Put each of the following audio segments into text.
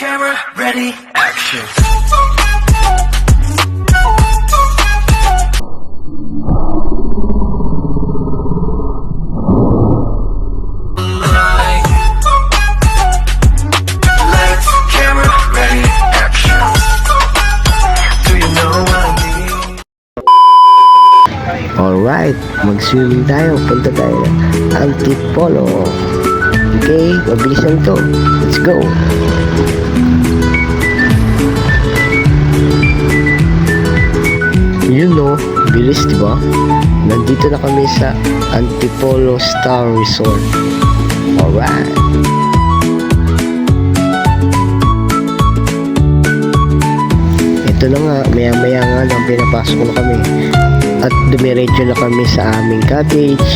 camera, ready, action. Lights, camera, ready, action. Do you know what I mean? Alright, mag-swimming tayo. Punta tayo ng Antipolo. Okay, mabilis lang to. Let's go. You know, bilis diba? Nandito na kami sa Antipolo Star Resort. Alright. Ito na nga, maya-maya nga lang pinapasok na kami. At dumiretso na kami sa aming cottage.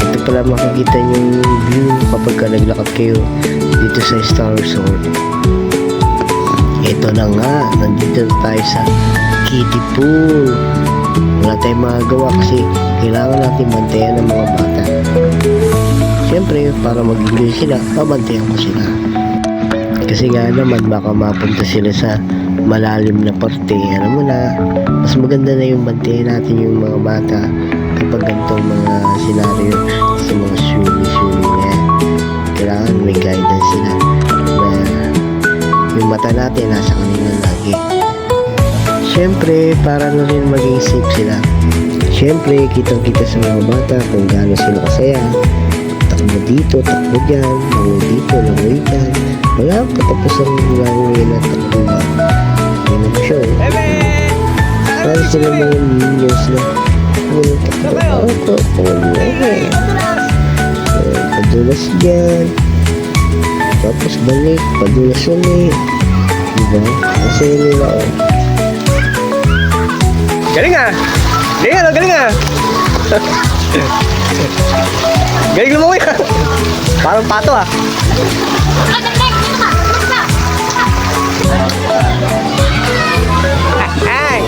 Ito pala makikita yung view kapag ka naglakad kayo dito sa Star Resort. Ito na nga, nandito na tayo sa kiddie pool. Wala tayong magagawa kasi kailangan natin bantayan ng mga bata. Siyempre, para mag-enjoy sila, babantayan ko sila. Kasi nga naman, baka mapunta sila sa malalim na parte. Alam mo na, mas maganda na yung bantayan natin yung mga bata kapag ganitong mga senaryo sa mga swimming na yan. Kailangan may guidance sila na yung mata natin nasa kanila lagi. Siyempre, para na rin maging safe sila. Siyempre, kitang-kita sa mga bata kung gaano sila kasaya. Takbo dito, takbo dyan, langoy dito, langoy dyan. Wala ang katapusang langoy na takbuhan. Yun ang show. Para sila mga minions na takbo. Padulas dyan. Tapos balik, padulas ulit. Diba? Kasi nila Galing ah! Galing ah! Galing ah! Galing lumawi ah! Parang pato ah! Ay!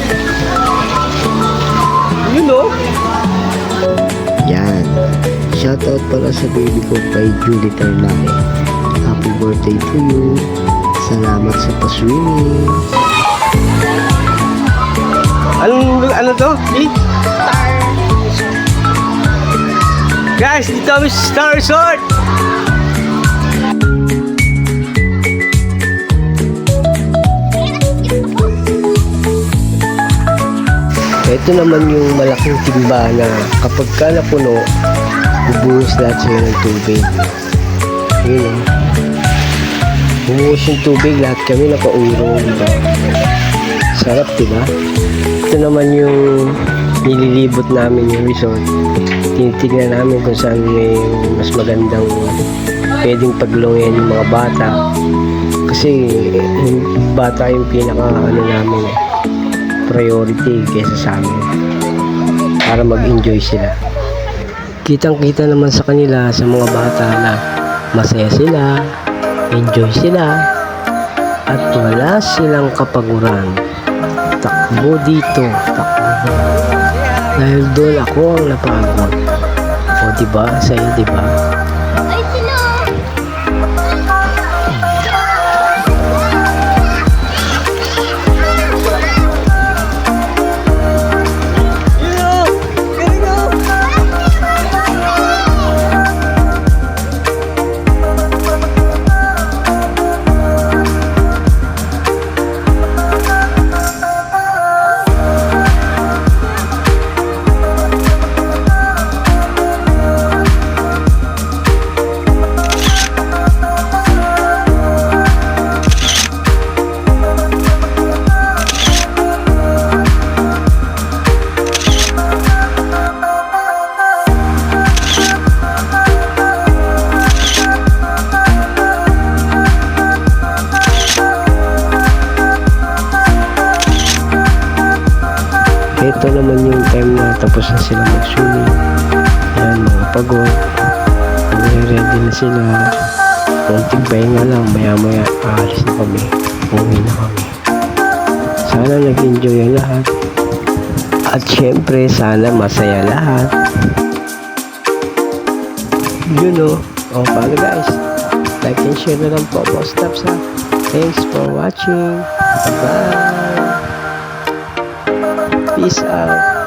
You know? yan. Shoutout pala sa baby ko kay Julie Tarlaque. Happy birthday to you. Salamat sa paswimming. Ano to? Guys, dito kami sa Star Resort! Ito naman yung malaking timba na kapag ka napuno, bubuhos lahat sa'yo ng tubig. Yun o. Bubuhos yung tubig, lahat kami nakaurong, diba? Sarap, diba? Ito naman yung nililibot namin yung resort. Tinitignan namin kung saan may mas magandang pwedeng paglungyan yung mga bata. Kasi yung bata yung pinaka namin priority kaysa sa amin para mag-enjoy sila. Kitang-kita naman sa kanila, sa mga bata, na masaya sila, enjoy sila, at wala silang kapaguran. Takbo dito, takbo. Dahil doon ako ang napagod. O diba? Sa'yo diba? Ito naman yung time na tapos na sila mag-swimming. Yan, mga pagod. Ready na sila. Konting pahinga lang, maya-maya aalis na kami. Uwi na kami. Sana nag-enjoy ang lahat. At syempre, sana masaya lahat. You know. O, paano guys? Like and share na lang po. Most steps ha. Thanks for watching. Bye. Peace out.